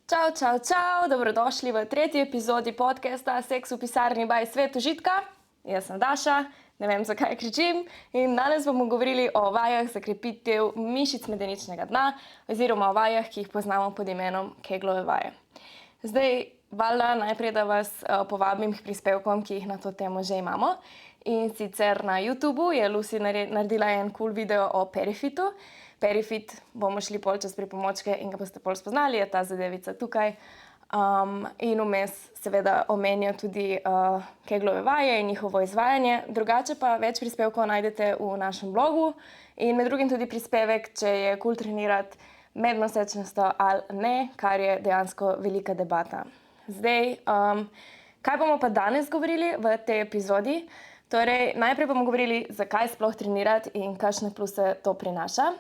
Čau, čau, čau, dobrodošli v tretji epizodi podcasta Seks v pisarni by Svet užitka. Jaz sem Daša, ne vem zakaj kričim in danes bomo govorili o vajah za krepitev mišic medeničnega dna oziroma o vajah, ki jih poznamo pod imenom Keglove vaje. Zdaj, valjda najprej, da vas povabim k prispevkom, ki jih na to temo že imamo. In sicer na YouTubeu je Lucy naredila en cool video o Perifitu. Perifit, bomo šli pol čez pripomočke in ga boste pol spoznali, je ta zadevica tukaj. In vmes seveda omenijo tudi Keglove vaje in njihovo izvajanje. Drugače pa več prispevkov najdete v našem blogu in med drugim tudi prispevek, če je cool trenirati med nosečnostjo ali ne, kar je dejansko velika debata. Zdaj, kaj bomo pa danes govorili v tej epizodi? Torej, najprej bomo govorili, zakaj sploh trenirati in kakšne pluse to prinaša.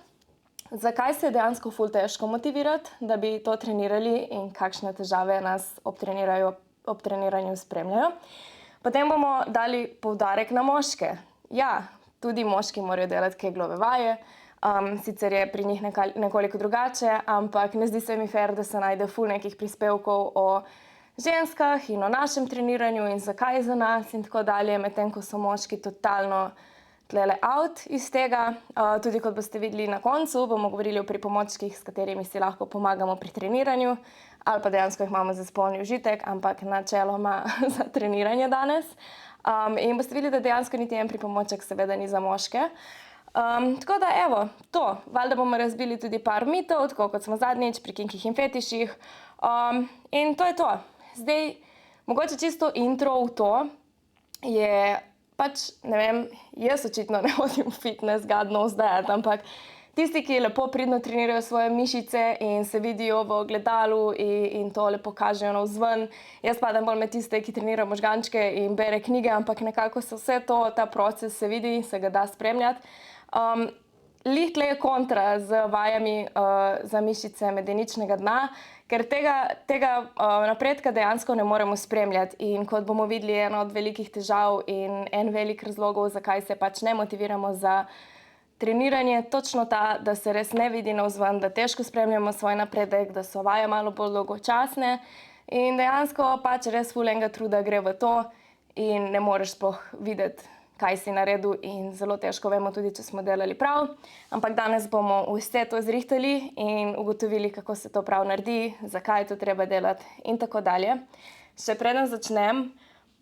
Zakaj se je dejansko ful težko motivirati, da bi to trenirali in kakšne težave nas ob treniranju spremljajo. Potem bomo dali poudarek na moške. Ja, tudi moški morajo delati Keglove vaje, sicer je pri njih nekoliko drugače, ampak ne zdi se mi fair, da se najde ful nekih prispevkov o ženskah in o našem treniranju in zakaj je za nas in tako dalje, medtem ko so moški totalno tlele out iz tega. Tudi kot boste videli na koncu, bomo govorili o pripomočkih, s katerimi si lahko pomagamo pri treniranju ali pa dejansko jih imamo za spolni užitek, ampak načeloma za treniranje danes. In boste videli, da dejansko niti en pripomoček seveda ni za moške. Tako da evo, to. Valjda bomo razbili tudi par mitov, tako kot smo zadnjič pri kinkih in fetiših. In to je to. Zdaj, mogoče čisto intro v to je pač, ne vem, jaz očitno ne hodim v fitness gadno vzdajati, ampak tisti, ki lepo pridno trenirajo svoje mišice in se vidijo v ogledalu in to lepo kažejo navzven. Jaz padam bolj med tiste, ki trenirajo možgančke in bere knjige, ampak nekako se vse to, ta proces se vidi, se ga da spremljati. Lih tle je kontra z vajami za mišice medeničnega dna, ker tega napredka dejansko ne moremo spremljati. In kot bomo videli, je ena od velikih težav in en velik razlogov, zakaj se pač ne motiviramo za treniranje, točno ta, da se res ne vidi navzven, da težko spremljamo svoj napredek, da so vaje malo bolj dolgočasne in dejansko pač res ful enega truda gre v to in ne moreš sploh videti, kaj si naredil in zelo težko vemo tudi, če smo delali prav. Ampak danes bomo vse to zrihtali in ugotovili, kako se to prav naredi, zakaj je to treba delati in tako dalje. Še preden začnem,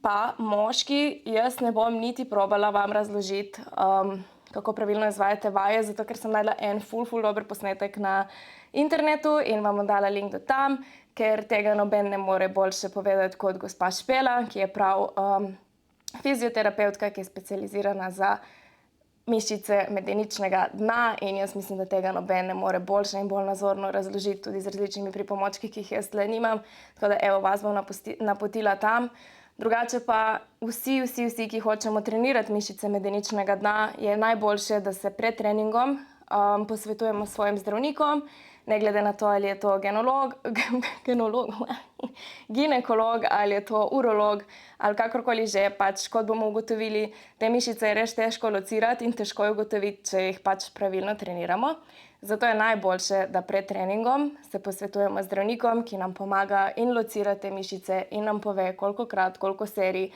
pa moški, jaz ne bom niti probala vam razložiti, kako pravilno izvajate vaje, zato ker sem najdla en ful dober posnetek na internetu in vam bom dala link do tam, ker tega noben ne more boljše povedati kot gospa Špela, ki je prav fizioterapevtka, ki je specializirana za mišice medeničnega dna in jaz mislim, da tega noben ne more boljše in bolj nazorno razložiti, tudi z različnimi pripomočki, ki jih jaz tle nimam. Tako da evo, vas bom napotila tam. Drugače pa vsi, ki hočemo trenirati mišice medeničnega dna, je najboljše, da se pred treningom posvetujemo s svojim zdravnikom, ne glede na to, ali je to ginekolog ali je to urolog ali kakorkoli že, pač kot bomo ugotovili, te mišice je res težko locirati in težko je ugotoviti, če jih pač pravilno treniramo. Zato je najboljše, da pred treningom se posvetujemo z zdravnikom, ki nam pomaga in locira te mišice in nam pove, kolikokrat, koliko serij.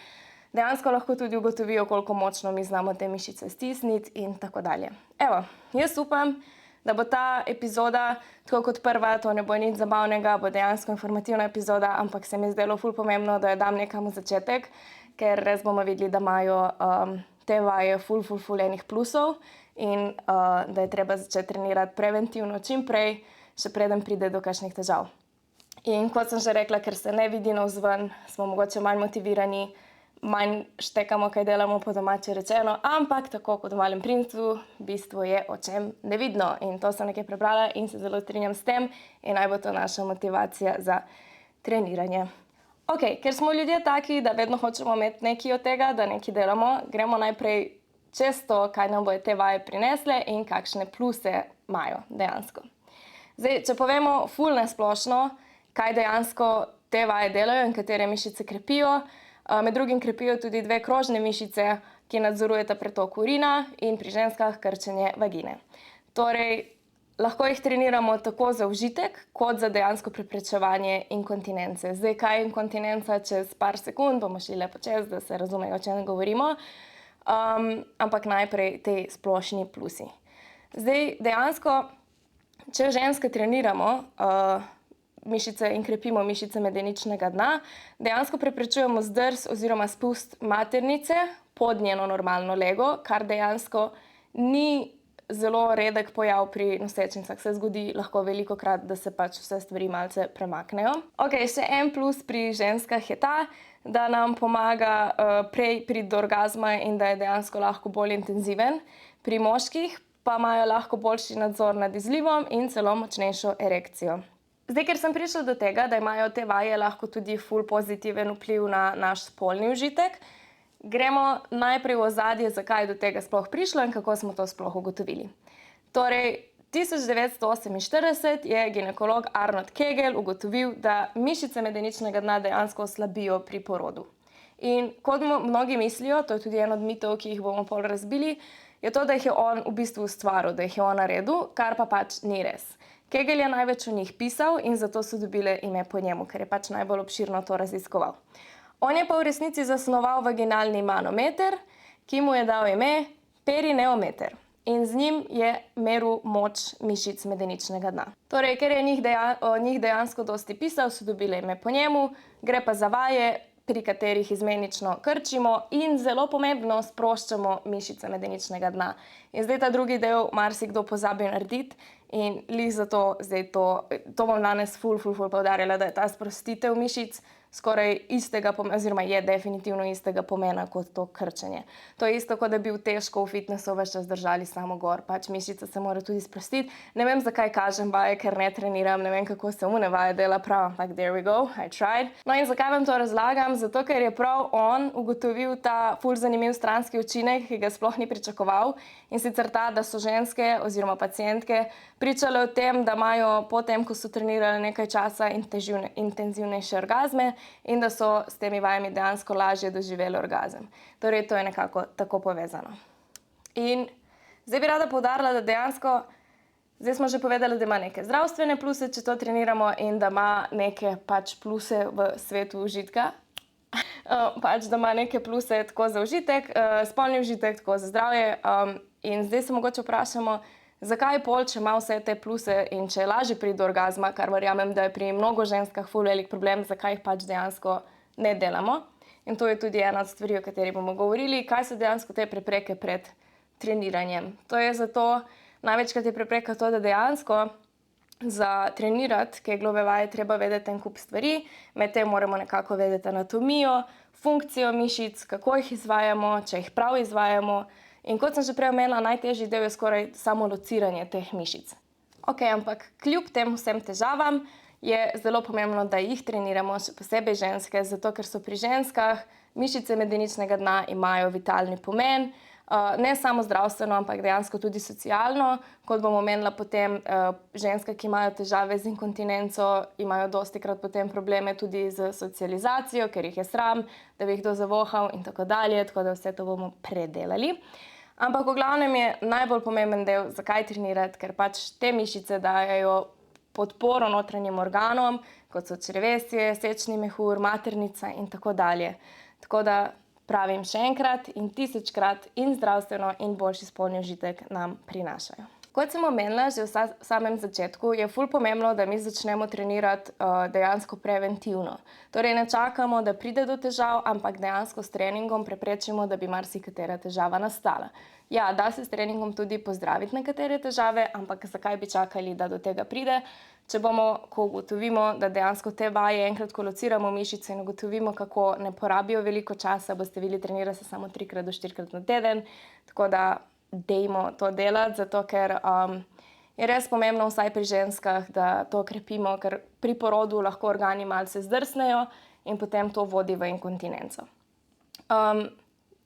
Dejansko lahko tudi ugotovijo, koliko močno mi znamo te mišice stisniti in tako dalje. Evo, jaz upam, da bo ta epizoda, tako kot prva, to ne bo nič zabavnega, bo dejansko informativna epizoda, ampak se mi je zdelo ful pomembno, da jo dam nekam v začetek, ker res bomo videli, da imajo te vaje ful enih plusov in da je treba začeti trenirati preventivno čim prej, še preden pride do kakšnih težav. In kot sem že rekla, ker se ne vidi navzven, smo mogoče manj motivirani, manj štekamo, kaj delamo po domače rečeno, ampak tako kot v Malem princu, bistvo je očem nevidno. In to sem nekaj prebrala in se zelo strinjam s tem in naj bo to naša motivacija za treniranje. Ok, ker smo ljudje taki, da vedno hočemo imeti nekaj od tega, da nekaj delamo, gremo najprej čez to, kaj nam bojo te vaje prinesle in kakšne pluse imajo dejansko. Zdaj, če povemo ful nesplošno, kaj dejansko te vaje delajo in katere mišice krepijo, med drugim krepijo tudi dve krožne mišice, ki nadzorujeta pretok urina in pri ženskah krčenje vagine. Torej, lahko jih treniramo tako za užitek, kot za dejansko preprečevanje inkontinence. Zdaj, kaj je inkontinenca, čez par sekund bomo šli lepo čez, da se razumejo, o čem govorimo, ampak najprej te splošni plusi. Zdaj, dejansko, če ženske treniramo mišice in krepimo mišice medeničnega dna, dejansko preprečujemo zdrs oziroma spust maternice pod njeno normalno lego, kar dejansko ni zelo redek pojav pri nosečnicah. Se zgodi lahko velikokrat, da se pač vse stvari malce premaknejo. Ok, še en plus pri ženskah je ta, da nam pomaga prej priti do orgazma in da je dejansko lahko bolj intenziven. Pri moških pa imajo lahko boljši nadzor nad izlivom in celo močnejšo erekcijo. Zdaj, ker sem prišla do tega, da imajo te vaje lahko tudi ful pozitiven vpliv na naš spolni užitek, gremo najprej v ozadje, zakaj je do tega sploh prišlo in kako smo to sploh ugotovili. Torej, 1948 je ginekolog Arnold Kegel ugotovil, da mišice medeničnega dna dejansko slabijo pri porodu. In kot mnogi mislijo, to je tudi en od mitov, ki jih bomo pol razbili, je to, da jih je on v bistvu ustvaril, da jih je on naredil, kar pa pač ni res. Kegel je največ o njih pisal in zato so dobile ime po njemu, ker je pač najbolj obširno to raziskoval. On je pa v resnici zasnoval vaginalni manometer, ki mu je dal ime perineometer. In z njim je meril moč mišic medeničnega dna. Torej, ker je o njih dejansko dosti pisal, so dobile ime po njemu, gre pa za vaje, pri katerih izmenično krčimo in zelo pomembno sproščamo mišice medeničnega dna. In zdaj ta drugi del marsikdo pozabi narediti in glih zato zdaj to bom danes ful poudarjala, da je ta sprostitev mišic skoraj istega pomena, oziroma je definitivno istega pomena kot to krčenje. To je isto, kot da bi v težko v fitnessu ves čas držali samo gor, pač mišica se mora tudi sprostiti. Ne vem, zakaj kažem vaje, ker ne treniram, ne vem, kako se une vaje dela prav, ampak there we go, I tried. No in zakaj vam to razlagam? Zato, ker je prav on ugotovil ta ful zanimiv stranski učinek, ki ga sploh ni pričakoval, in sicer ta, da so ženske oziroma pacientke pričale o tem, da imajo potem, ko so trenirale nekaj časa, intenzivnejše orgazme in da so s temi vajami dejansko lažje doživeli orgazem. Torej, to je nekako tako povezano. In zdaj bi rada poudarila, da dejansko, zdaj smo že povedali, da ima neke zdravstvene pluse, če to treniramo, in da ima neke pač pluse v svetu užitka. Pač, da ima neke pluse tako za užitek, spolni užitek, tako za zdravje. In zdaj se mogoče vprašamo, zakaj pol, če ima vse te pluse in če je lažje priti do orgazma, kar verjamem, da je pri mnogo ženskah ful velik problem, zakaj jih pač dejansko ne delamo. In to je tudi ena od stvari, o kateri bomo govorili, kaj so dejansko te prepreke pred treniranjem. To je zato, največkrat je prepreka to, da dejansko za trenirati keglove vaje treba vedeti en kup stvari, med tem moramo nekako vedeti anatomijo, funkcijo mišic, kako jih izvajamo, če jih prav izvajamo. In kot sem že prej omenila, najtežji del je skoraj samo lociranje teh mišic. Ok, ampak kljub tem vsem težavam je zelo pomembno, da jih treniramo, še posebej ženske, zato ker so pri ženskah mišice medeničnega dna imajo vitalni pomen, ne samo zdravstveno, ampak dejansko tudi socialno. Kot bom omenila potem, ženske, ki imajo težave z inkontinenco, imajo dostikrat potem probleme tudi z socializacijo, ker jih je sram, da bi jih kdo zavohal in tako dalje, tako da vse to bomo predelali. Ampak v glavnem je najbolj pomemben del, zakaj trenirati, ker pač te mišice dajejo podporo notranjim organom, kot so črevesje, sečni mehur, maternica in tako dalje. Tako da pravim še enkrat in tisočkrat, in zdravstveno in boljši spolni užitek nam prinašajo. Kot sem omenila že v samem začetku, je ful pomembno, da mi začnemo trenirati dejansko preventivno. Torej ne čakamo, da pride do težav, ampak dejansko s treningom preprečimo, da bi marsikatera težava nastala. Ja, da se s treningom tudi pozdraviti nekatere težave, ampak zakaj bi čakali, da do tega pride? Če bomo, ko ugotovimo, da dejansko te vaje enkrat, ko lociramo mišice in ugotovimo, kako ne porabijo veliko časa, boste videli, trenira se samo 3 do 4 na teden, tako da dejmo to delati, zato ker je res pomembno vsaj pri ženskah, da to krepimo, ker pri porodu lahko organi malce zdrsnejo in potem to vodi v inkontinenco.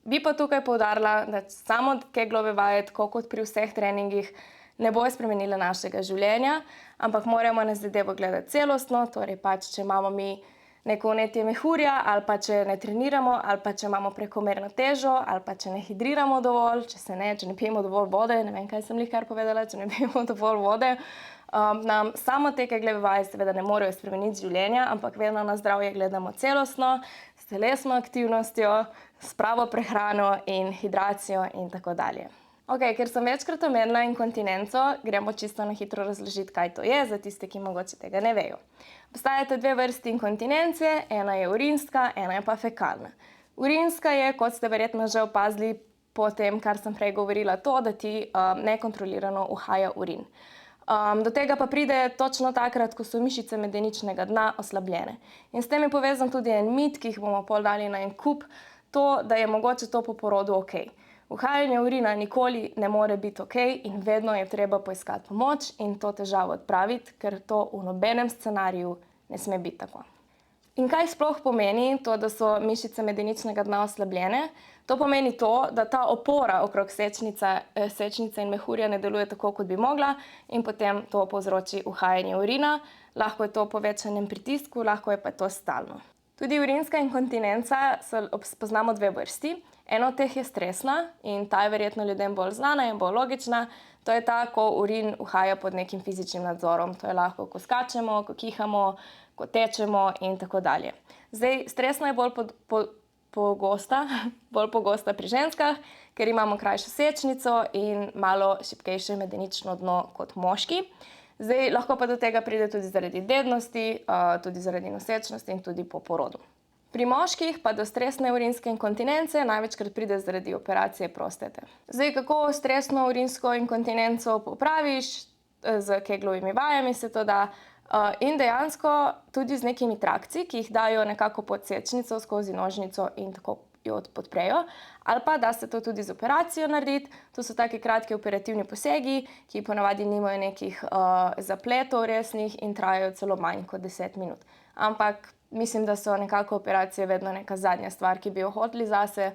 Bi pa tukaj poudarila, da samo keglove vaje, tako kot pri vseh treningih, ne bojo spremenile našega življenja, ampak moramo na zadevo gledati celostno, torej pač, če imamo mi neko vnetje mehurja, ali pa če ne treniramo, ali pa če imamo prekomerno težo, ali pa če ne hidriramo dovolj, če ne pijemo dovolj vode, ne vem, kaj sem kar povedala, če ne pijemo dovolj vode, nam samo te kegleve vaje seveda ne morejo spremeniti življenja, ampak vedno na zdravje gledamo celostno, s telesno aktivnostjo, s pravo prehrano in hidracijo in tako dalje. Ker sem večkrat omenila inkontinenco, gremo čisto na hitro razložiti, kaj to je, za tiste, ki mogoče tega ne vejo. Obstajata dve vrsti inkontinence, ena je urinska, ena je pa fekalna. Urinska je, kot ste verjetno že opazili po tem, kar sem prej govorila, to, da ti nekontrolirano uhaja urin. Do tega pa pride točno takrat, ko so mišice medeničnega dna oslabljene. In s tem je povezan tudi en mit, ki jih bomo pol dali na en kup, to, da je mogoče to po porodu okej. Uhajanje urina nikoli ne more biti okej in vedno je treba poiskati pomoč in to težavo odpraviti, ker to v nobenem scenariju ne sme biti tako. In kaj sploh pomeni to, da so mišice medeničnega dna oslabljene? To pomeni to, da ta opora okrog sečnice in mehurja ne deluje tako, kot bi mogla in potem to povzroči uhajanje urina. Lahko je to po povečanem pritisku, lahko je pa to stalno. Tudi urinska inkontinenca poznamo dve vrsti. Ena od teh je stresna in ta je verjetno ljudem bolj znana in bolj logična. To je ta, ko urin uhaja pod nekim fizičnim nadzorom. To je lahko, ko skačemo, ko kihamo, ko tečemo in tako dalje. Zdaj, stresna je bolj pogosta pri ženskah, ker imamo krajšo sečnico in malo šibkejše medenično dno kot moški. Zdaj, lahko pa do tega pride tudi zaradi dednosti, tudi zaradi nosečnosti in tudi po porodu. Pri moških pa do stresne urinske inkontinence največkrat pride zaradi operacije prostate. Zdaj, kako stresno urinsko inkontinenco popraviš? Z keglovimi vajami se to da in dejansko tudi z nekimi trakci, ki jih dajo nekako pod sečnico skozi nožnico in tako jo podprejo. Ali pa da se to tudi z operacijo narediti. To so taki kratki operativni posegi, ki ponavadi nimajo nekih zapletov resnih in trajajo celo manj kot 10 minut. Ampak mislim, da so nekako operacije vedno neka zadnja stvar, ki bi jo hoteli zase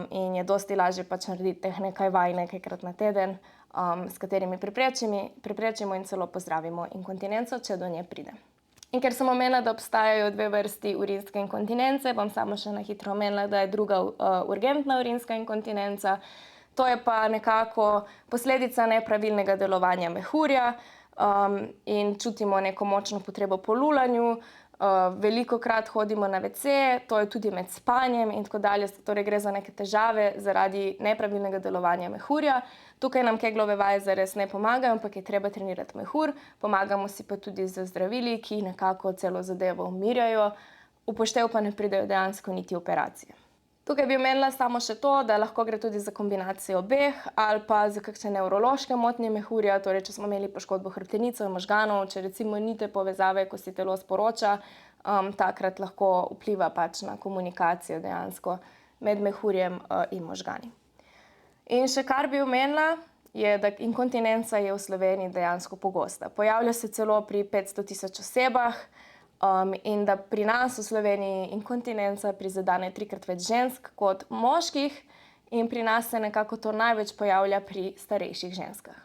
in je dosti lažje pač narediti teh nekaj vaj nekajkrat na teden, s katerimi preprečimo in celo pozdravimo inkontinenco, če do nje pride. In ker sem omenila, da obstajajo dve vrsti urinske inkontinence, bom samo še na hitro omenila, da je druga urgentna urinska inkontinenca. To je pa nekako posledica nepravilnega delovanja mehurja in čutimo neko močno potrebo po lulanju. Velikokrat hodimo na WC, to je tudi med spanjem in tako dalje, torej gre za neke težave zaradi nepravilnega delovanja mehurja. Tukaj nam keglove vaje zares ne pomagajo, ampak je treba trenirati mehur, pomagamo si pa tudi z zdravili, ki nekako celo zadevo umirjajo, upoštev pa ne pridejo dejansko niti operacije. Tukaj bi omenila samo še to, da lahko gre tudi za kombinacijo obeh ali pa za kakšne nevrološke motnje mehurja, torej če smo imeli poškodbo hrbtenice in možganov, če recimo ni te povezave, ko si telo sporoča, takrat lahko vpliva pač na komunikacijo dejansko med mehurjem in možgani. In še kar bi omenila, je, da inkontinenca je v Sloveniji dejansko pogosta. Pojavlja se celo pri 500.000 osebah, in da pri nas v Sloveniji inkontinenca prizadene 3-krat več žensk kot moških in pri nas se nekako to največ pojavlja pri starejših ženskah.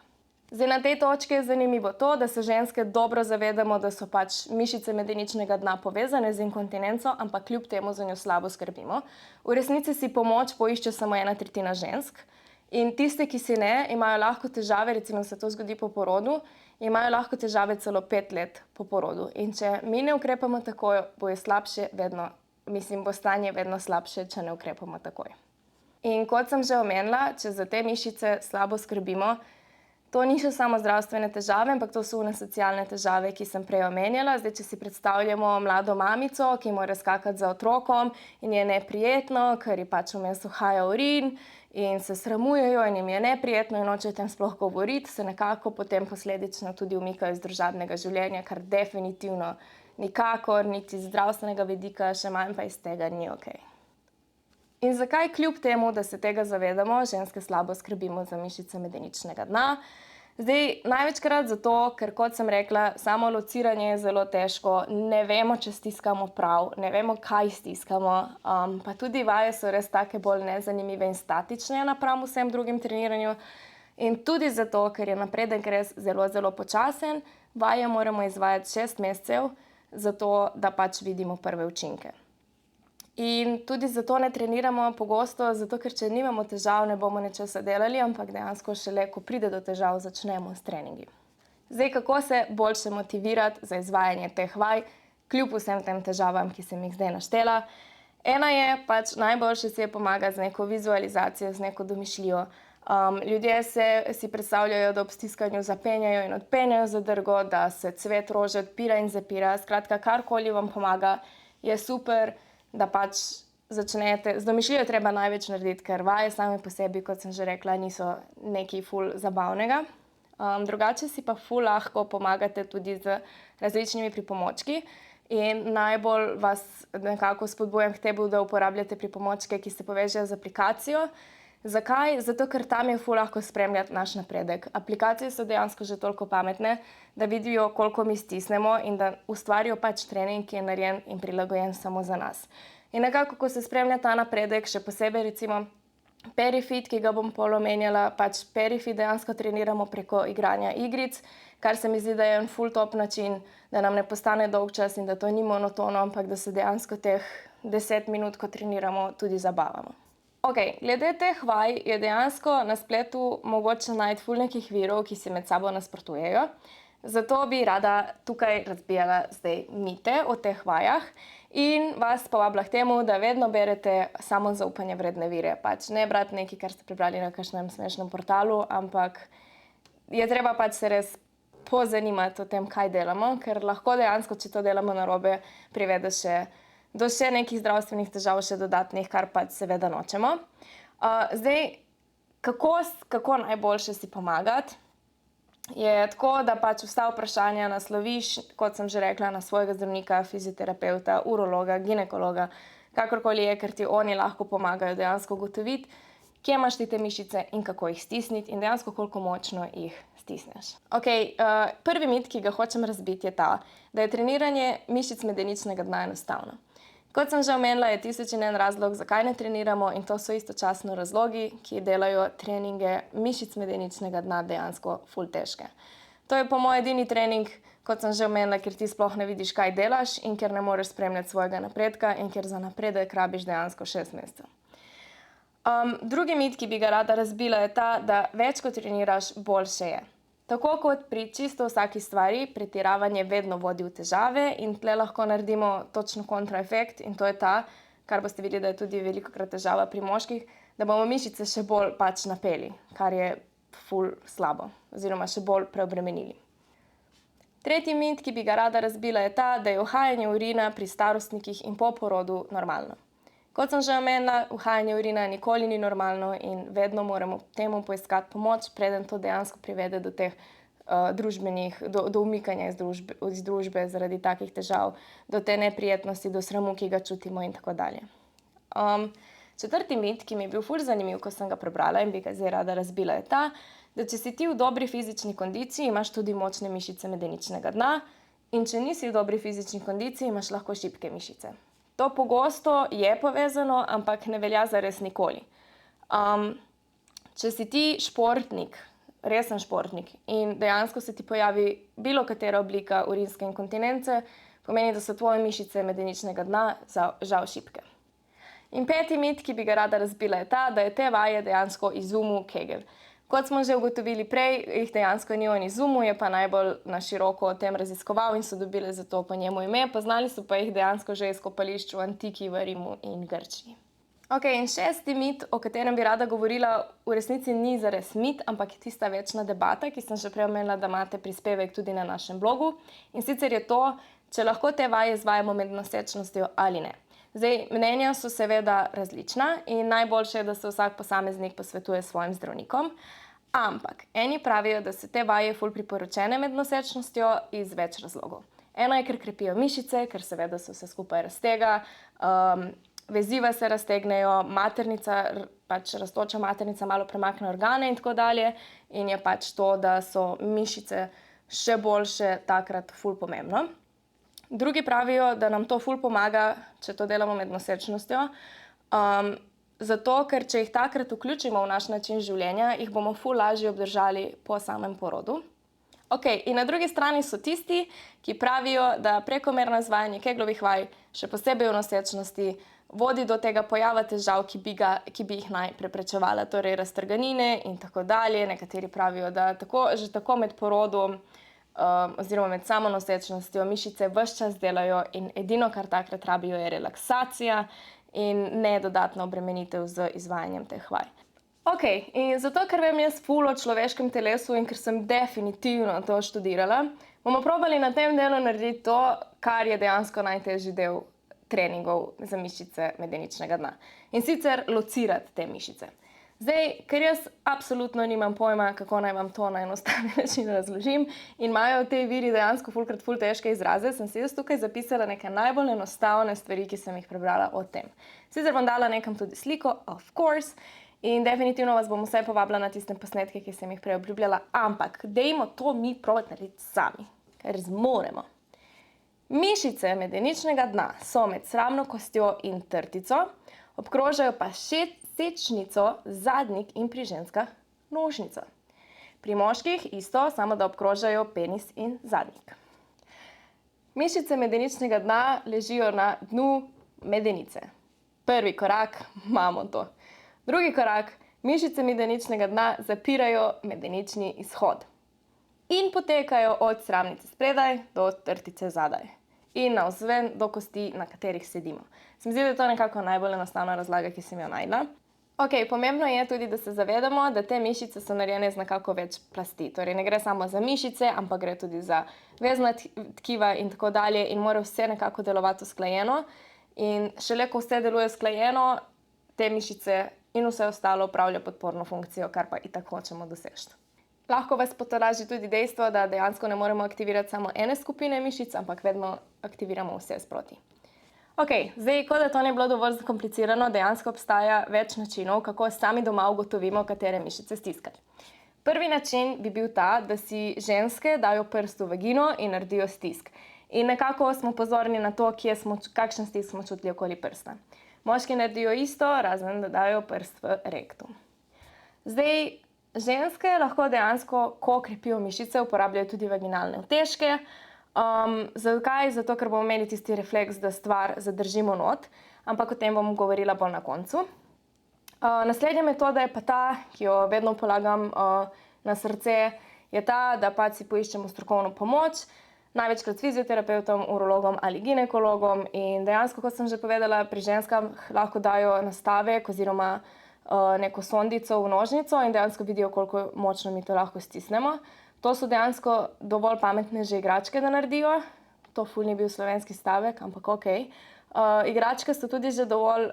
Zdaj, na tej točki je zanimivo to, da se ženske dobro zavedamo, da so pač mišice medeničnega dna povezane z inkontinenco, ampak kljub temu za njo slabo skrbimo. V resnici si pomoč poišče samo 1/3 žensk in tiste, ki si ne, imajo lahko težave, recimo se to zgodi po porodu, imajo lahko težave celo 5 let po porodu. In če mi ne ukrepamo takoj, bo stanje vedno slabše, če ne ukrepamo takoj. In kot sem že omenila, če za te mišice slabo skrbimo, to ni še samo zdravstvene težave, ampak to so one socialne težave, ki sem prej omenjala. Zdaj, če si predstavljamo mlado mamico, ki mora skakati za otrokom in je neprijetno, ker ji pač vmes uhaja urin in se sramujejo in jim je neprijetno in nočejo o tem sploh govoriti, se nekako potem posledično tudi umikajo iz družabnega življenja, kar definitivno nikakor, niti z zdravstvenega vidika, še manj pa iz tega ni okej. In zakaj kljub temu, da se tega zavedamo, ženske slabo skrbimo za mišice medeničnega dna? Zdaj, največkrat zato, ker kot sem rekla, samo lociranje je zelo težko, ne vemo, če stiskamo prav, ne vemo, kaj stiskamo, pa tudi vaje so res take bolj nezanimive in statične napram vsem drugim treniranju. In tudi zato, ker je napredek res zelo, zelo počasen, vaje moramo izvajati 6 mesecev, zato da pač vidimo prve učinke. In tudi zato ne treniramo pogosto, zato ker če nimamo težav, ne bomo ničesa delali, ampak dejansko šele, ko pride do težav, začnemo s treningi. Zdaj, kako se boljše motivirati za izvajanje teh vaj, kljub vsem tem težavam, ki sem jih zdaj naštela? Ena je pač najboljše si je pomagati z neko vizualizacijo, z neko domišljijo. Ljudje si predstavljajo, da ob stiskanju zapenjajo in odpenjajo zadrgo, da se cvet rože odpira in zapira. Skratka, karkoli vam pomaga, je super, da pač začnete. Z domišljijo treba največ narediti, ker vaje same po sebi, kot sem že rekla, niso nekaj ful zabavnega. Drugače si pa ful lahko pomagate tudi z različnimi pripomočki in najbolj vas nekako spodbujam k temu, da uporabljate pripomočke, ki se povežejo z aplikacijo. Zakaj? Zato, ker tam je ful lahko spremljati naš napredek. Aplikacije so dejansko že toliko pametne, da vidijo, koliko mi stisnemo in da ustvarijo pač trening, ki je narejen in prilagojen samo za nas. In nekako, ko se spremlja ta napredek, še posebej recimo Perifit, ki ga bom pol omenjala, pač Perifit dejansko treniramo preko igranja igric, kar se mi zdi, da je en ful top način, da nam ne postane dolg čas in da to ni monotono, ampak da se dejansko teh 10 minut, ko treniramo, tudi zabavamo. Glede teh vaj je dejansko na spletu mogoče najti ful nekih virov, ki si med sabo nasprotujejo. Zato bi rada tukaj razbijala zdaj mite o teh vajah in vas povabila k temu, da vedno berete samozaupanje vredne vire. Pač ne brati nekaj, kar ste prebrali na kakšnem smešnem portalu, ampak je treba pač se res pozanimati o tem, kaj delamo, ker lahko dejansko, če to delamo narobe, privede do še nekih zdravstvenih težav, še dodatnih, kar pač seveda nočemo. Zdaj, kako najboljše si pomagati, je tako, da pač vsa vprašanja nasloviš, kot sem že rekla, na svojega zdravnika, fizioterapeuta, urologa, ginekologa, kakorkoli je, ker ti oni lahko pomagajo dejansko ugotoviti, kje imaš ti te mišice in kako jih stisniti in dejansko koliko močno jih stisneš. Prvi mit, ki ga hočem razbiti, je ta, da je treniranje mišic medeničnega dna enostavno. Kot sem že omenila, je 1001 razlog, zakaj ne treniramo, in to so istočasno razlogi, ki delajo treninge mišic medeničnega dna dejansko ful težke. To je po mojem edini trening, kot sem že omenila, ker ti sploh ne vidiš, kaj delaš in ker ne moreš spremljati svojega napredka in ker za napredek rabiš dejansko 6 mesecev. Drugi mit, ki bi ga rada razbila, je ta, da več kot treniraš, boljše je. Tako kot pri čisto vsaki stvari, pretiravanje vedno vodi v težave in tle lahko naredimo točno kontraefekt in to je ta, kar boste videli, da je tudi velikokrat težava pri moških, da bomo mišice še bolj pač napeli, kar je ful slabo oziroma še bolj preobremenili. Tretji mit, ki bi ga rada razbila, je ta, da je uhajanje urina pri starostnikih in po porodu normalno. Kot sem že omenila, uhajanje urina nikoli ni normalno in vedno moramo temu poiskati pomoč, preden to dejansko privede do teh do umikanja iz družbe zaradi takih težav, do te neprijetnosti, do sramu, ki ga čutimo in tako dalje. Četrti mit, ki mi je bil ful zanimiv, ko sem ga prebrala in bi ga zdaj rada razbila, je ta, da če si ti v dobri fizični kondiciji, imaš tudi močne mišice medeničnega dna in če nisi v dobri fizični kondiciji, imaš lahko šibke mišice. To pogosto je povezano, ampak ne velja za res nikoli. Če si ti športnik, resen športnik in dejansko se ti pojavi bilo katera oblika urinske inkontinence, pomeni, da so tvoje mišice medeničnega dna žal šibke. In peti mit, ki bi ga rada razbila, je ta, da je te vaje dejansko izumil Kegel. Kot smo že ugotovili prej, jih dejansko ni on izumil, je pa najbolj na široko o tem raziskoval in so dobili za to po njemu ime, poznali so pa jih dejansko že iz kopališč v Antiki, v Rimu in Grčiji. In šesti mit, o katerem bi rada govorila, v resnici ni zares mit, ampak je tista večna debata, ki sem že prej omenila, da imate prispevek tudi na našem blogu. In sicer je to, če lahko te vaje izvajamo med nosečnostjo ali ne. Zdaj, mnenja so seveda različna in najboljše je, da se vsak posameznik posvetuje s svojim zdravnikom. Ampak eni pravijo, da so te vaje ful priporočene med nosečnostjo iz več razlogov. Eno je, ker krepijo mišice, ker seveda se vse skupaj raztega, veziva se raztegnejo, rastoča maternica malo premakne organe in tako dalje. In je pač to, da so mišice še boljše takrat ful pomembno. Drugi pravijo, da nam to ful pomaga, če to delamo med nosečnostjo, zato, ker če jih takrat vključimo v naš način življenja, jih bomo ful lažje obdržali po samem porodu. Okay, in na drugi strani so tisti, ki pravijo, da prekomerno izvajanje keglovih vaj, še posebej v nosečnosti, vodi do tega pojava težav, ki bi jih naj preprečevala, torej raztrganine in tako dalje. Nekateri pravijo, da že tako med porodom oziroma med samo nosečnostjo mišice ves čas delajo in edino, kar takrat rabijo, je relaksacija in ne dodatna obremenitev z izvajanjem teh vaj. Ok, in zato, ker vem jaz ful o človeškem telesu in ker sem definitivno to študirala, bomo probali na tem delu narediti to, kar je dejansko najtežji del treningov za mišice medeničnega dna. In sicer locirati te mišice. Zdaj, ker jaz absolutno nimam pojma, kako naj vam to na enostaven način razložim in imajo te viri dejansko ful težke izraze, sem si jaz tukaj zapisala neke najbolj enostavne stvari, ki sem jih prebrala o tem. Sicer bom dala nekam tudi sliko, of course, in definitivno vas bom vse povabila na tiste posnetke, ki sem jih prej obljubljala, ampak dajmo to mi probati narediti sami, ker zmoremo. Mišice medeničnega dna so med sramno kostjo in trtico, obkrožajo pa sečnico, zadnjik in pri ženskah nožnico. Pri moških isto, samo da obkrožajo penis in zadnjik. Mišice medeničnega dna ležijo na dnu medenice. Prvi korak, imamo to. Drugi korak, mišice medeničnega dna zapirajo medenični izhod in potekajo od sramnice spredaj do trtice zadaj in navzven do kosti, na katerih sedimo. Se mi zdi, da je to nekako najbolj enostavna razlaga, ki sem jo našla. Ok, pomembno je tudi, da se zavedamo, da te mišice so narejene z nekako več plasti. Torej ne gre samo za mišice, ampak gre tudi za vezna tkiva in tako dalje in mora vse nekako delovati usklajeno. In šele ko vse deluje usklajeno, te mišice in vse ostalo opravlja podporno funkcijo, kar pa itak hočemo doseči. Lahko vas potolaži tudi dejstvo, da dejansko ne moremo aktivirati samo ene skupine mišic, ampak vedno aktiviramo vse sproti. Ok, zdaj, ko da to ne bilo dovolj zakomplicirano, dejansko obstaja več načinov, kako sami doma ugotovimo, katere mišice stiskati. Prvi način bi bil ta, da si ženske dajo prst v vagino in naredijo stisk. In nekako smo pozorni na to, kakšen stisk smo čutili okoli prsta. Moški naredijo isto, razen da dajo prst v rektum. Zdaj, ženske lahko dejansko, ko krepijo mišice, uporabljajo tudi vaginalne utežke. Zakaj? Zato, ker bomo imeli tisti refleks, da stvar zadržimo not, ampak o tem bom govorila bolj na koncu. Naslednja metoda je pa ta, ki jo vedno polagam na srce, je ta, da pač si poiščemo strokovno pomoč, največkrat fizioterapeutom, urologom ali ginekologom in dejansko, kot sem že povedala, pri ženskah lahko dajo nastavek oziroma neko sondico v nožnico in dejansko vidijo, koliko močno mi to lahko stisnemo. To so dejansko dovolj pametne že igračke, da naredijo. To ful ni bil slovenski stavek, ampak ok. Igračke so tudi že dovolj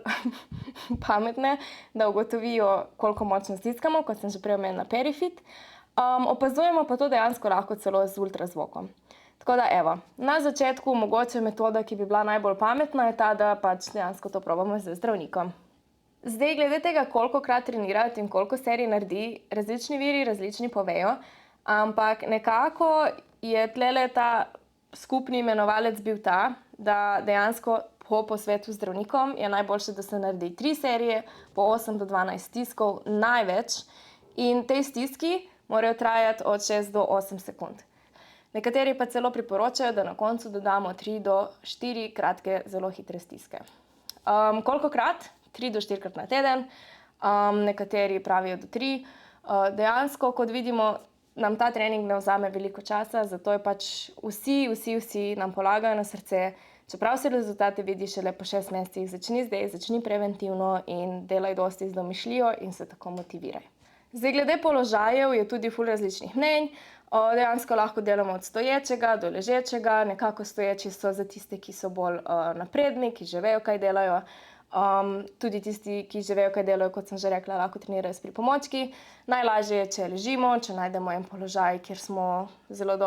pametne, da ugotovijo, koliko močno stiskamo, kot sem že prej omenila perifit. Opazujemo pa to dejansko lahko celo z ultrazvokom. Tako da evo, na začetku mogoče metoda, ki bi bila najbolj pametna, je ta, da pač dejansko to probamo z zdravnikom. Zdaj, glede tega, kolikokrat trenirati in koliko serij naredi, različni viri različni povejo, ampak nekako je tlele ta skupni imenovalec bil ta, da dejansko po posvetu z zdravnikom je najboljše, da se naredi 3 serije po 8 do 12 stiskov največ in te stiski morajo trajati od 6 do 8 sekund. Nekateri pa celo priporočajo, da na koncu dodamo 3 do 4 kratke, zelo hitre stiske. Kolikokrat? 3 do 4 krat na teden, nekateri pravijo do 3. Dejansko, kot vidimo, nam ta trening ne vzame veliko časa, zato je pač vsi nam polagajo na srce. Čeprav se rezultate vidi šele po 6 mesecih, začni zdaj, začni preventivno in delaj dosti z domišljijo in se tako motiviraj. Zdaj, glede položajev je tudi ful različnih mnenj. Dejansko lahko delamo od stoječega do ležečega, nekako stoječi so za tiste, ki so bolj napredni, ki že vejo, kaj delajo. Tudi tisti, ki že vejo, kaj delajo, kot sem že rekla, lahko trenirajo s pripomočki. Najlažje je, če ležimo, če najdemo en položaj, kjer smo zelo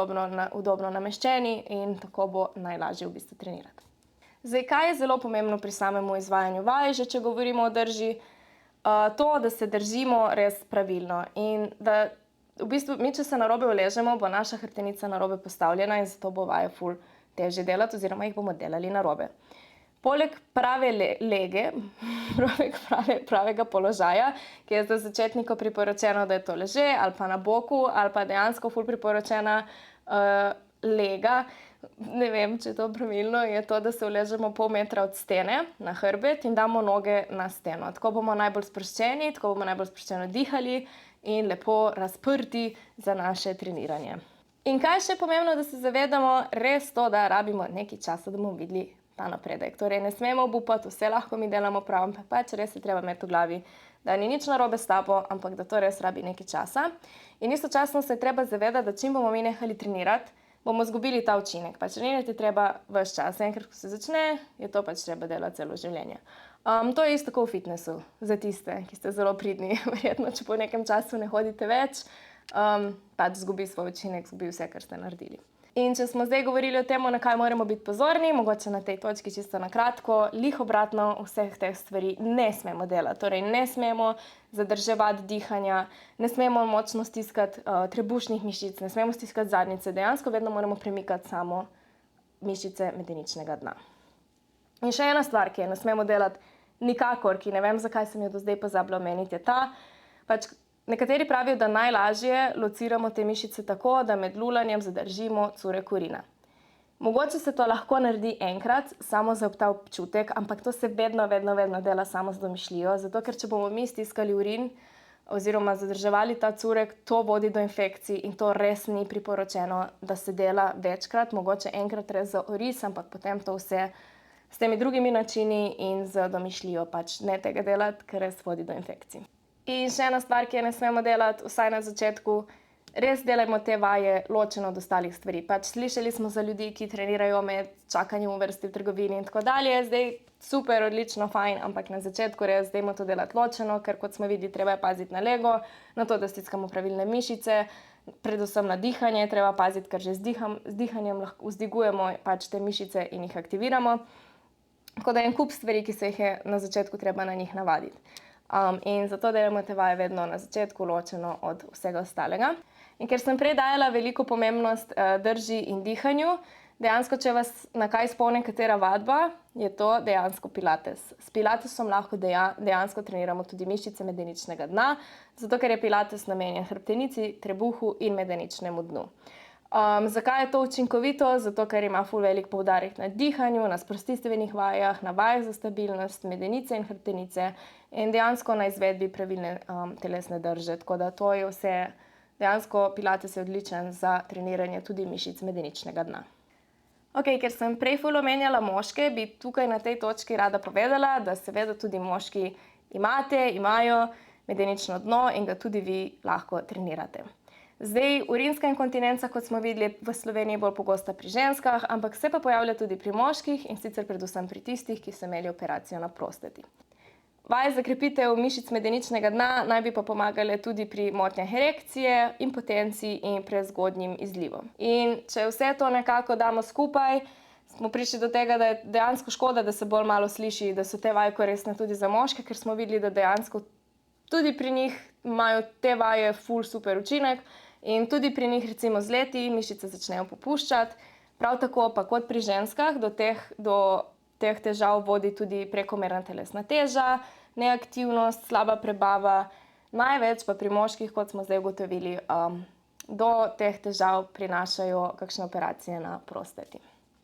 udobno nameščeni in tako bo najlažje v bistvu trenirati. Zdaj, kaj je zelo pomembno pri samem izvajanju vaj, že če govorimo o drži? To, da se držimo res pravilno in da v bistvu mi, če se narobe uležemo, bo naša hrbtenica narobe postavljena in zato bo vaje ful težje delati oziroma jih bomo delali narobe. Poleg prave lege, pravega položaja, ki je za začetnika priporočeno, da je to leže ali pa na boku, ali pa dejansko ful priporočena lega, ne vem, če je to pravilno, je to, da se uležemo pol metra od stene na hrbet in damo noge na steno. Tako bomo najbolj sproščeni, tako bomo najbolj sproščeno dihali in lepo razprti za naše treniranje. In kaj še je pomembno, da se zavedamo, res to, da rabimo nekaj časa, da bomo videli ta napredek. Torej, ne smemo obupati, vse lahko mi delamo prav, ampak pač res je treba imeti v glavi, da ni nič narobe s tabo, ampak da to res rabi nekaj časa. In istočasno se je treba zavedati, da čim bomo mi nehali trenirati, bomo izgubili ta učinek. Pač trenirati je treba ves čas. Enkrat, ko se začne, je to pač treba delati celo življenje. To je isto kot v fitnessu, za tiste, ki ste zelo pridni. Verjetno, če po nekem času ne hodite več, pač izgubi svoj učinek, izgubi vse, kar ste naredili. In če smo zdaj govorili o tem, na kaj moramo biti pozorni, mogoče na tej točki čisto na kratko, lih obratno vseh teh stvari ne smemo delati. Torej, ne smemo zadrževati dihanja, ne smemo močno stiskati trebušnih mišic, ne smemo stiskati zadnjice. Dejansko vedno moramo premikati samo mišice medeničnega dna. In še ena stvar, ki je ne smemo delati nikakor, ki ne vem, zakaj sem jo do zdaj pozabila omeniti, je ta, pač nekateri pravijo, da najlažje lociramo te mišice tako, da med lulanjem zadržimo curek urina. Mogoče se to lahko naredi enkrat, samo za ta občutek, ampak to se vedno dela samo z domišljijo, zato ker če bomo mi stiskali urin oziroma zadrževali ta curek, to vodi do infekcij in to res ni priporočeno, da se dela večkrat, mogoče enkrat res za oris, ampak potem to vse s temi drugimi načini in z domišljijo pač ne tega delati, ker res vodi do infekcij. In še ena stvar, ki je ne smemo delati, vsaj na začetku, res delajmo te vaje ločeno od ostalih stvari. Pač slišali smo za ljudi, ki trenirajo med čakanjem v vrsti v trgovini in tako dalje. Zdaj super, odlično, fajn, ampak na začetku res dajmo to delati ločeno, ker kot smo videli, treba je paziti na lego, na to, da stiskamo pravilne mišice, predvsem na dihanje, treba paziti, ker že z dihanjem lahko vzdigujemo pač te mišice in jih aktiviramo. Tako da je en kup stvari, ki se jih je na začetku treba na njih navaditi. In zato delamo te vaje vedno na začetku ločeno od vsega ostalega. In ker sem prej dajala veliko pomembnost drži in dihanju, dejansko, če vas na kaj spomne katera vadba, je to dejansko pilates. S pilatesom lahko dejansko treniramo tudi mišice medeničnega dna, zato ker je pilates namenjen hrbtenici, trebuhu in medeničnemu dnu. Zakaj je to učinkovito? Zato, ker ima ful velik poudarek na dihanju, na sprostitvenih vajah, na vajah za stabilnost medenice in hrbtenice in dejansko na izvedbi pravilne telesne drže. Tako da to je vse, dejansko pilates je odličen za treniranje tudi mišic medeničnega dna. Ok, ker sem prej ful omenjala moške, bi tukaj na tej točki rada povedala, da seveda tudi moški imajo medenično dno in ga tudi vi lahko trenirate. Zdaj, urinska inkontinenca, kot smo videli, v Sloveniji bolj pogosta pri ženskah, ampak se pa pojavlja tudi pri moških in sicer predvsem pri tistih, ki so imeli operacijo na prostati. Vaje za krepitev mišic medeničnega dna naj bi pa pomagale tudi pri motnjah erekcije, impotenciji in prezgodnjim izlivom. In če vse to nekako damo skupaj, smo prišli do tega, da je dejansko škoda, da se bolj malo sliši, da so te vaje koristne tudi za moške, ker smo videli, da dejansko tudi pri njih imajo te vaje ful super učinek. In tudi pri njih, recimo z leti, mišice začnejo popuščati. Prav tako pa kot pri ženskah do teh težav vodi tudi prekomerna telesna teža, neaktivnost, slaba prebava. Največ pa pri moških, kot smo zdaj ugotovili, do teh težav prinašajo kakšne operacije na prostati.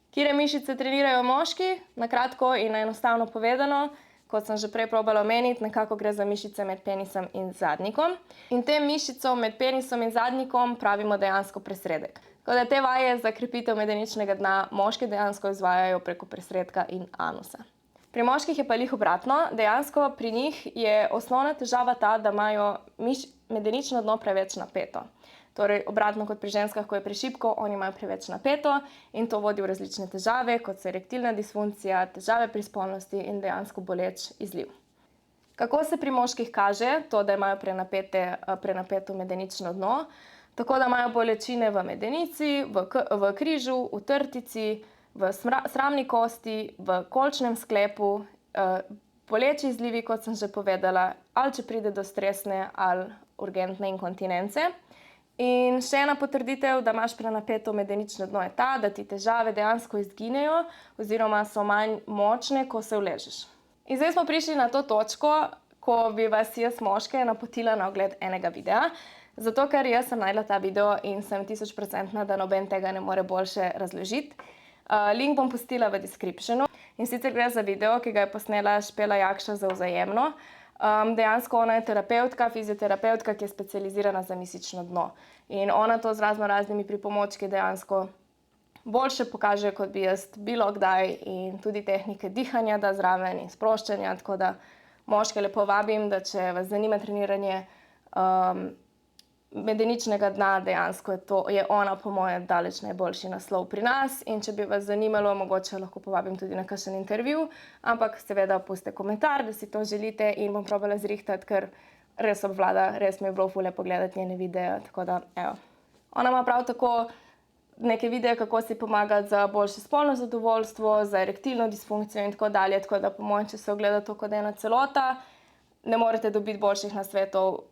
Katere mišice trenirajo moški? Na kratko in enostavno povedano, kot sem že prej probala omeniti, nekako gre za mišice med penisom in zadnjikom. In tem mišicom med penisom in zadnjikom pravimo dejansko presredek. Tako da te vaje za krepitev medeničnega dna moški dejansko izvajajo preko presredka in anusa. Pri moških je pa lih obratno. Dejansko pri njih je osnovna težava ta, da imajo medenično dno preveč napeto. Torej, obratno kot pri ženskah, ko je prešibko, oni imajo preveč napeto in to vodi v različne težave, kot so erektilna disfunkcija, težave pri spolnosti in dejansko boleč izliv. Kako se pri moških kaže to, da imajo prenapeto medenično dno? Tako da imajo bolečine v medenici, v križu, v trtici, v sramni kosti, v kolčnem sklepu, boleči izlivi, kot sem že povedala, ali če pride do stresne ali urgentne inkontinence. In še ena potrditev, da imaš prenapeto medenično dno, je ta, da ti težave dejansko izginejo oziroma so manj močne, ko se uležeš. In zdaj smo prišli na to točko, ko bi vas jaz moške napotila na ogled enega videa, zato ker jaz sem najdla ta video in sem 1000%, da noben tega ne more boljše razložiti. Link bom pustila v descriptionu. In sicer gre za video, ki ga je posnela Špela Jakša za Vzajemno. Dejansko ona je terapevtka, fizioterapevtka, ki je specializirana za mišično dno. In ona to z raznimi pripomočki dejansko boljše pokaže, kot bi jaz bilo kdaj, in tudi tehnike dihanja da zraven in sproščanja, tako da moške lepo vabim, da če vas zanima treniranje medeničnega dna, dejansko je ona po moje daleč najboljši naslov pri nas, in če bi vas zanimalo, mogoče lahko povabim tudi na kakšen intervju, ampak seveda pustite komentar, da si to želite, in bom probala zrihtati, ker res obvlada, res mi je bilo ful pogledati njene videe, tako da evo. Ona ima prav tako neke videe, kako si pomagati za boljše spolno zadovoljstvo, za erektilno disfunkcijo in tako dalje, tako da po mojem, če se ogleda to kot ena celota, ne morete dobiti boljših nasvetov,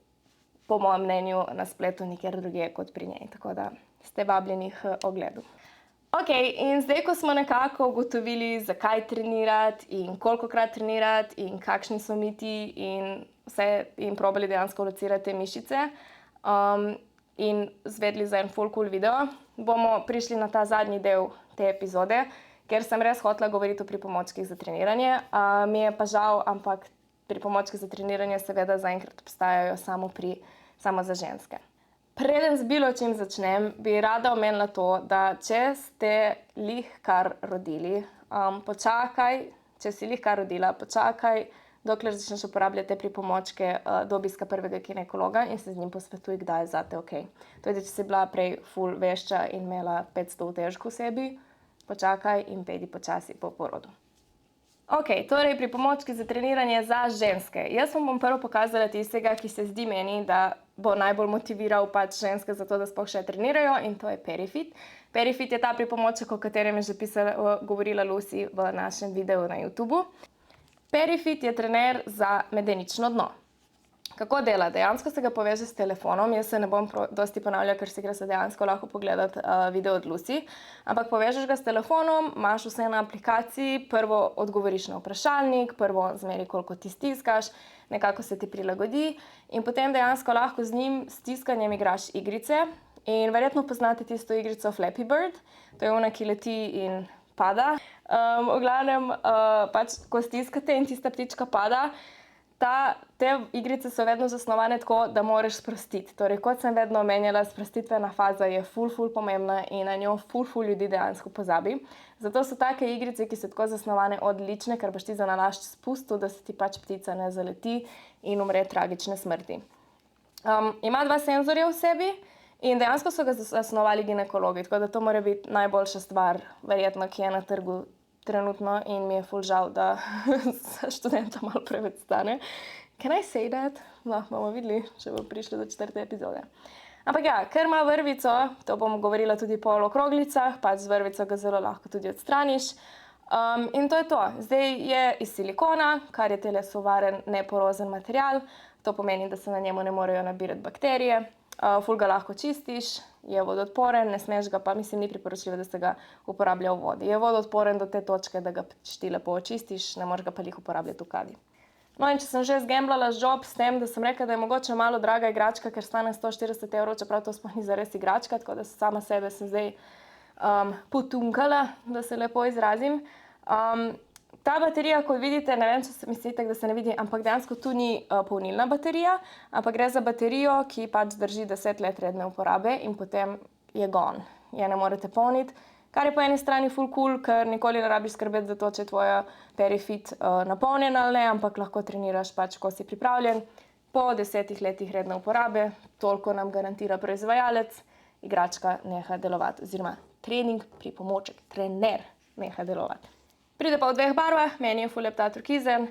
po mojem mnenju, na spletu nikjer drugje kot pri njej, tako da ste vabljeni k ogledu. Ok, in zdaj, ko smo nekako ugotovili, zakaj trenirati in kolikokrat trenirati in kakšni so miti in vse, in probali dejansko locirati te mišice in zvedli za en full cool video, bomo prišli na ta zadnji del te epizode, ker sem res hotela govoriti o pripomočkih za treniranje. Mi je pa žal, ampak pripomočki za treniranje seveda zaenkrat obstajajo samo za ženske. Preden z bilo čim začnem, bi rada omenila to, da če ste kar rodili, počakaj, če si kar rodila, počakaj, dokler začneš uporabljati te pripomočke do obiska prvega ginekologa in se z njim posvetuj, kdaj je zate ok. Tudi če si bila prej ful vešča in imela 500 težk v sebi, počakaj in pejdi počasi po porodu. Ok, torej pripomočki za treniranje za ženske. Jaz vam bom prvo pokazala tistega, ki se zdi meni, da bo najbolj motiviral pač ženske za to, da sploh še trenirajo, in to je Perifit. Perifit je ta pripomoček, o katerem je že govorila Lucy v našem videu na YouTubu. Perifit je trener za medenično dno. Kako dela? Dejansko se ga poveže s telefonom, jaz se ne bom dosti ponavljala, ker si gre se dejansko lahko pogledati video od Lucy, ampak povežeš ga s telefonom, imaš vse na aplikaciji, prvo odgovoriš na vprašalnik, prvo zmeri, koliko ti stiskaš, nekako se ti prilagodi in potem dejansko lahko z njim stiskanjem igraš igrice in verjetno poznate tisto igrico Flappy Bird, to je ona, ki leti in pada. V glavnem, pač, ko stiskate in tista ptička pada, te igrice so vedno zasnovane tako, da moraš sprostiti. Torej, kot sem vedno omenjala, sprostitvena faza je ful pomembna in na njo ful ljudi dejansko pozabi. Zato so take igrice, ki so tako zasnovane, odlične, ker boš ti za nalašč spustil, da se ti pač ptica ne zaleti in umre tragične smrti. Ima 2 senzorja v sebi in dejansko so ga zasnovali ginekologi, tako da to mora biti najboljša stvar, verjetno, ki je na trgu trenutno, in mi je ful žal, da za študenta malo preveč stane. Can I say that? No, bomo videli, če bo prišli do 4. epizode. Ampak ja, ker ima vrvico, to bom govorila tudi po okroglicah, pač z vrvico ga zelo lahko tudi odstraniš. In to je to. Zdaj je iz silikona, kar je telesovaren, neporozen material. To pomeni, da se na njemu ne morejo nabirati bakterije. Ful ga lahko čistiš, je vodoodporen, ne smeš ga pa, mislim, ni priporočljivo, da se ga uporablja v vodi. Je vodoodporen do te točke, da ga ti lepo očistiš, ne moreš ga pa uporabljati v kadi. No, in če sem že zgemblala job s tem, da sem rekla, da je mogoče malo draga igračka, ker stane 140 €, čeprav to sploh ni zares igračka, tako da sama sebe sem zdaj potunkala, da se lepo izrazim. Ta baterija, kot vidite, ne vem, če se mislite, da se ne vidi, ampak dejansko tu ni polnilna baterija, ampak gre za baterijo, ki pač drži 10 let redne uporabe in potem je gone. Je ne morete polniti, kar je po eni strani ful cool, ker nikoli ne rabiš skrbeti za to, če je tvoja Perifit napolnjen ali ne, ampak lahko treniraš pač, ko si pripravljen. Po 10 letih redne uporabe, toliko nam garantira proizvajalec, igračka neha delovati, oziroma trening, pripomoček, trener neha delovati. Pride pa v 2 barvah, meni je ful lep ta turkizen.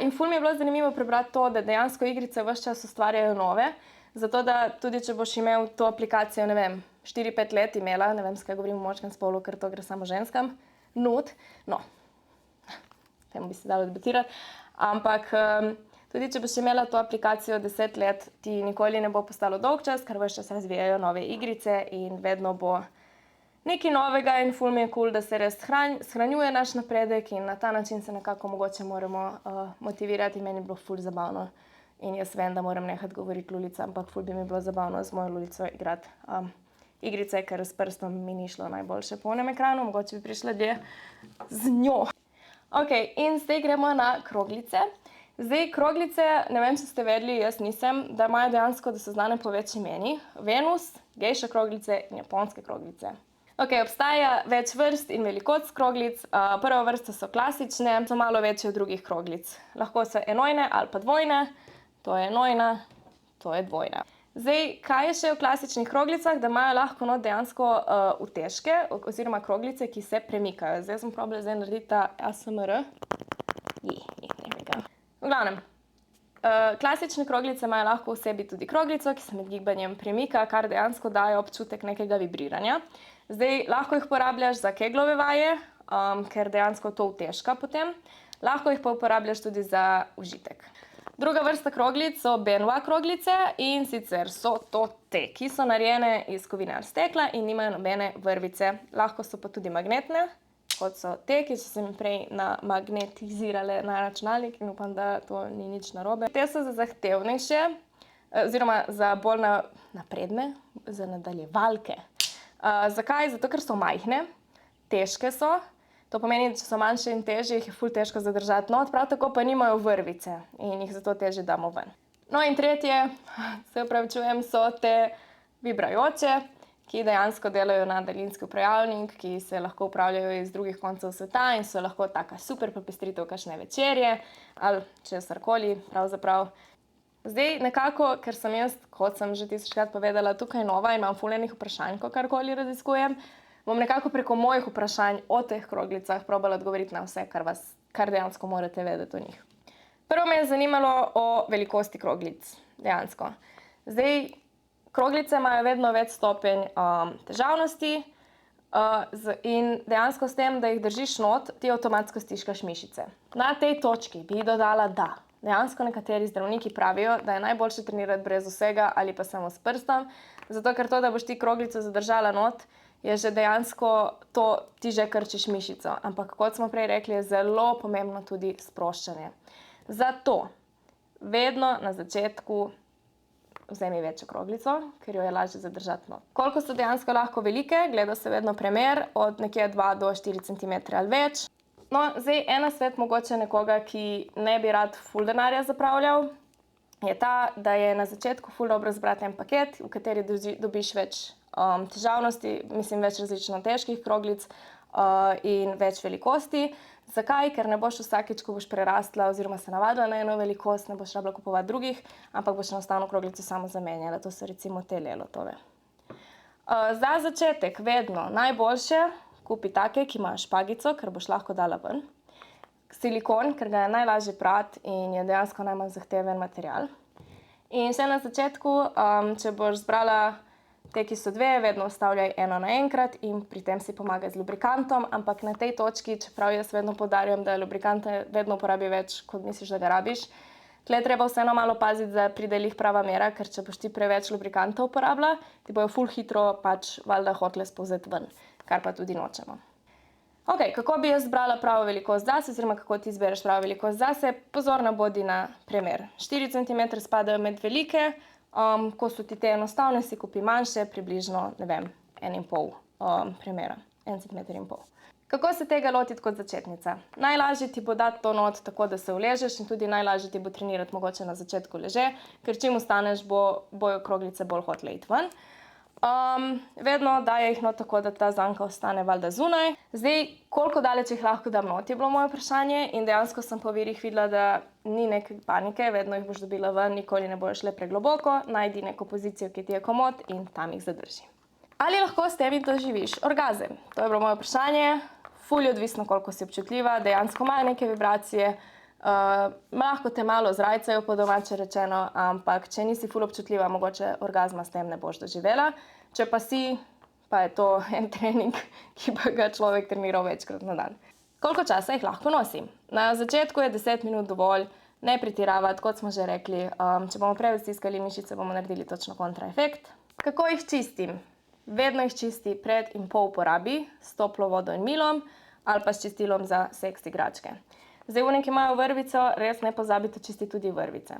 In ful mi je bilo zanimivo prebrati to, da dejansko igrice ves čas ustvarjajo nove, zato da tudi če boš imel to aplikacijo, ne vem, 4-5 let imela, ne vem, skaj govorim o močnem spolu, ker to gre samo ženskam, no, temu bi se dalo debatirati, ampak Tudi če boš imela to aplikacijo 10 let, ti nikoli ne bo postalo dolgčas, ker ves čas razvijajo nove igrice in vedno bo nekaj novega in ful mi je cool, da se res shranjuje naš napredek in na ta način se nekako mogoče moramo motivirati. Meni je bilo ful zabavno in jaz vem, da moram nehati govoriti lulica, ampak ful bi mi bilo zabavno z mojo lulico igrati igrice, ker s prstom mi ni šlo najboljše po onem ekranu, mogoče bi prišla dlje z njo. Ok, in zdaj gremo na kroglice. Zdaj, kroglice, ne vem, če ste vedeli, jaz nisem, da imajo dejansko, da so znane po več imeni. Venus, gejša kroglice in japonske kroglice. Ok, obstaja več vrst in velikost kroglic. Prva vrsta so klasične, so malo večje od drugih kroglic. Lahko so enojne ali pa dvojne. To je enojna, to je dvojna. Zdaj, kaj je še v klasičnih kroglicah, da imajo lahko dejansko utežke oziroma kroglice, ki se premikajo. Zdaj sem probala narediti ta ASMR. V glavnem, klasične kroglice imajo lahko v sebi tudi kroglico, ki se med gibanjem premika, kar dejansko daje občutek nekega vibriranja. Zdaj, lahko jih uporabljaš za keglove vaje, ker dejansko to utežka potem. Lahko jih pa uporabljaš tudi za užitek. Druga vrsta kroglic so Benua kroglice in sicer so to te, ki so narejene iz kovine ali stekla in nimajo nobene vrvice. Lahko so pa tudi magnetne, kot so te, ki so se mi prej namagnetizirale na računalnik in upam, da to ni nič narobe. Te so za zahtevnejše, oziroma za bolj napredne, za nadaljevalke. Zakaj? Zato, ker so majhne, težke so. To pomeni, da če so manjše in težje, jih je ful težko zadržati not, prav tako pa nimajo vrvice in jih zato težje damo ven. No in tretje, se opravičujem, so te vibrajoče, ki dejansko delajo na daljinski upravljalnik, ki se lahko upravljajo iz drugih koncev sveta in so lahko taka super popestritev kakšne večerje ali česarkoli pravzaprav. Zdaj nekako, ker sem jaz, kot sem že tisočkrat povedala, tukaj nova in imam ful enih vprašanj, ko karkoli raziskujem, bom nekako preko mojih vprašanj o teh kroglicah probala odgovoriti na vse, kar dejansko morate vedeti o njih. Prvo me je zanimalo o velikosti kroglic, dejansko. Zdaj, kroglice imajo vedno več stopenj težavnosti in dejansko s tem, da jih držiš not, ti avtomatsko stiskaš mišice. Na tej točki bi dodala, da dejansko nekateri zdravniki pravijo, da je najboljše trenirati brez vsega ali pa samo s prstom, zato ker to, da boš ti kroglico zadržala not, je že dejansko to, ti že krčiš mišico. Ampak kot smo prej rekli, je zelo pomembno tudi sproščanje. Zato vedno na začetku vzemi večjo kroglico, ker jo je lažje zadržati not. Koliko so dejansko lahko velike, gleda se vedno premer od nekje 2 do 4 cm ali več. No, zdaj ena svet mogoče nekoga, ki ne bi rad ful denarja zapravljal, je ta, da je na začetku ful dobro zbrati en paket, v kateri dobiš več težavnosti, mislim več različno težkih kroglic in več velikosti. Zakaj? Ker ne boš vsakič, ko boš prerastla oziroma se navadila na eno velikost, ne boš rabila kupovati drugih, ampak boš enostavno kroglico samo zamenjala. To so recimo te lelotove. Za začetek vedno najboljše kupi take, ki imajo špagico, ker boš lahko dala ven. Silikon, ker ga je najlažje prati in je dejansko najmanj zahteven material. In še na začetku, če boš zbrala te, ki so dve, vedno vstavljaj eno naenkrat in pri tem si pomagaj z lubrikantom, ampak na tej točki, čeprav jaz vedno poudarjam, da lubrikante vedno uporabi več, kot misliš, da ga rabiš, tle treba vseeno malo paziti, da pride lih prava mera, ker če boš ti preveč lubrikanta uporabila, ti bojo ful hitro pač valjda hotele spolzeti ven, kar pa tudi nočemo. Ok, kako bi jaz zbrala pravo velikost zase, oziroma kako ti izbereš pravo velikost zase, pozorna bodi na premer. 4 cm spadajo med velike, ko so ti te enostavne, si kupi manjše, približno, ne vem, 1,5 premera, 1,5 cm. Kako se tega lotiti kot začetnica? Najlažje ti bo dati to not tako, da se uležeš in tudi najlažje ti bo trenirati mogoče na začetku leže, ker čim ustaneš, bojo kroglice bolj hotele iti ven. Vedno daje jih not tako, da ta zanka ostane valjda zunaj. Zdaj, koliko daleč jih lahko dam not, je bilo moje vprašanje in dejansko sem po virih videla, da ni neke panike, vedno jih boš dobila ven, nikoli ne bojo šle pregloboko, najdi neko pozicijo, ki ti je komod in tam jih zadrži. Ali lahko s tem doživiš orgazem? To je bilo moje vprašanje, ful je odvisno, koliko si občutljiva, dejansko imajo neke vibracije, lahko te malo zrajcajo, po domače rečeno, ampak če nisi ful občutljiva, mogoče orgazma s tem ne boš doživela. Če pa si, pa je to en trening, ki pa ga človek treniral večkrat na dan. Koliko časa jih lahko nosim? Na začetku je 10 minut dovolj, ne pretiravati, kot smo že rekli. Če bomo preveč stiskali mišice, bomo naredili točno kontraefekt. Kako jih čistim? Vedno jih čisti pred in po uporabi s toplo vodo in milom ali pa s čistilom za seks igračke. Zdaj, oni, ki imajo vrvico, res ne pozabite čistiti tudi vrvice.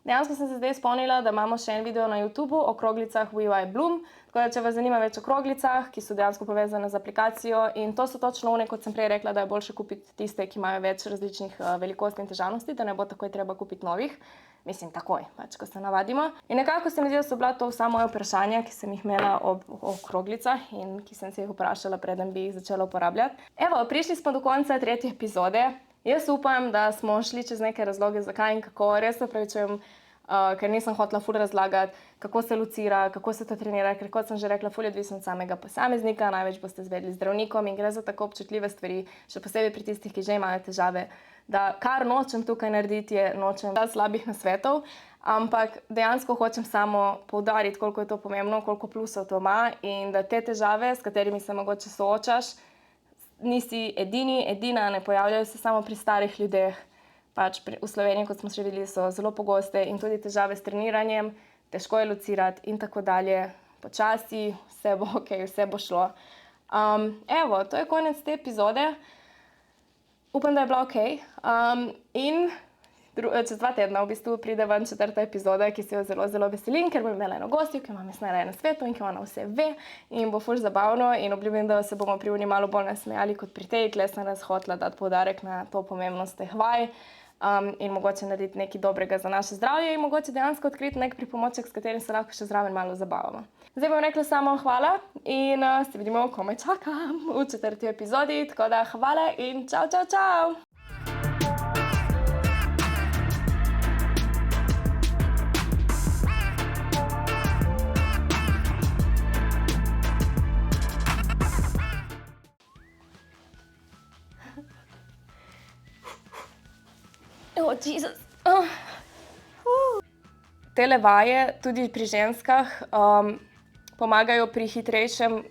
Dejansko sem se zdaj spomnila, da imamo še en video na YouTubeu o kroglicah WeY Bloom, tako da če vas zanima več o kroglicah, ki so dejansko povezane z aplikacijo, in to so točno one, kot sem prej rekla, da je boljše kupiti tiste, ki imajo več različnih velikosti in težavnosti, da ne bo takoj treba kupiti novih. Mislim, takoj, pač, ko se navadimo. In nekako se mi zdi, da so bila to vsa moja vprašanja, ki sem jih imela o kroglicah in ki sem se jih vprašala, preden bi jih začela uporabljati. Evo, prišli smo do konca 3. epizode. Jaz upam, da smo šli čez neke razloge, zakaj in kako. Res se opravičujem, ker nisem hotela ful razlagati, kako se locira, kako se to trenira, ker kot sem že rekla, ful je odvisno od samega posameznika, največ boste izvedeli z zdravnikom in gre za tako občutljive stvari, še posebej pri tistih, ki že imajo težave, da kar nočem tukaj narediti, nočem dati slabih nasvetov, ampak dejansko hočem samo poudariti, koliko je to pomembno, koliko plusov to ima in da te težave, s katerimi se mogoče soočaš, nisi edina, ne pojavljajo se samo pri starih ljudeh. Pač v Sloveniji, kot smo še videli, so zelo pogoste in tudi težave s treniranjem, težko je locirati in tako dalje. Počasi, vse bo okej, vse bo šlo. Evo, to je konec te epizode. Upam, da je bila okej. In čez 2 tedna v bistvu pride ven 4. epizoda, ki se jo zelo, zelo veselim, ker bom imela eno gostjo, ki ima najraje na svetu in ki ona vse ve in bo ful zabavno in obljubim, da se bomo pri uni malo bolj nasmejali kot pri tej. Tle sem res hotela dati poudarek na to pomembnost teh vaj in mogoče narediti nekaj dobrega za naše zdravje in mogoče dejansko odkriti nek pripomoček, s katerim se lahko še zraven malo zabavamo. Zdaj bom rekla samo hvala in se vidimo, komaj čakam v 4. epizodi, tako da hvala in čau, čau, čau! Oh, Jezus. Tele vaje tudi pri ženskah pomagajo pri hitrejšem...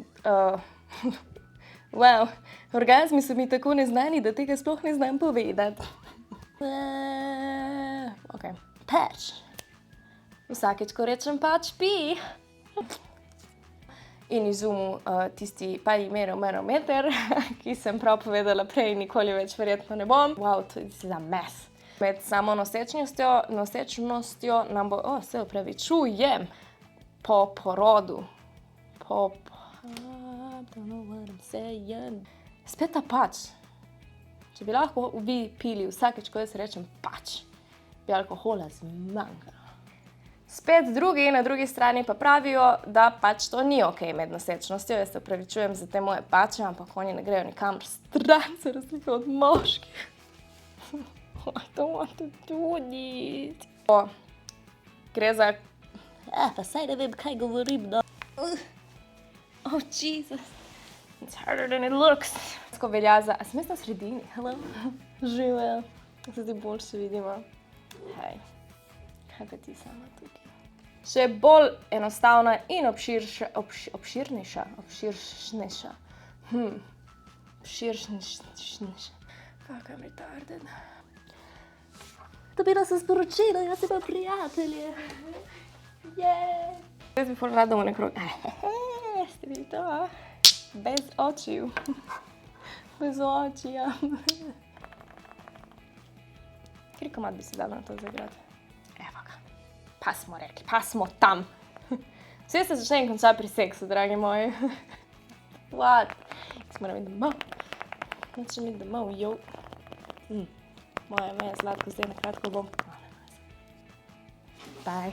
Wow, orgazmi so mi tako neznani, da tega sploh ne znam povedati. Ok, pač. Vsakeč, ko rečem pač, pi. In izumil tisti manometer, ki sem prav povedala prej, nikoli več verjetno ne bom. Wow, to je za mes. Med samo nosečnostjo nam bo, se opravičujem, po porodu. Spet ta pač. Če bi lahko vi pili vsakeč, ko jaz rečem pač, bi alkohola zmanjkalo. Spet drugi, na drugi strani pa pravijo, da pač to ni okej med nosečnostjo. Jaz se opravičujem za te moje pače, ampak oni ne grejo nikamor stran, za razliko od moških. I don't want to do it. Gre za... pa saj ne vem, kaj govorim, no. Oh, Jesus. It's harder than it looks. Tako velja za... A sem jaz na sredini? Hello? Živel. Se ti boljše vidimo. Hej. Kaj pa ti sama tukaj? Še bolj enostavna in obširnejša. Fuck, I'm retarded. Dobila sem sporočilo, jaz imam prijatelje. Yeah. Jaz bi ful rada v nekrog. Ste videli to? Bez očiju. Bez očija. Kateri komad bi se dala na to zaigrati? Evo ga. Pa smo rekli, pa smo tam. Vse se začne in konča pri seksu, dragi moji. What? Jaz moram iti domov. Nočem iti domov, jo. Moje ime je Zlatko, zdaj na kratko bom. Bye.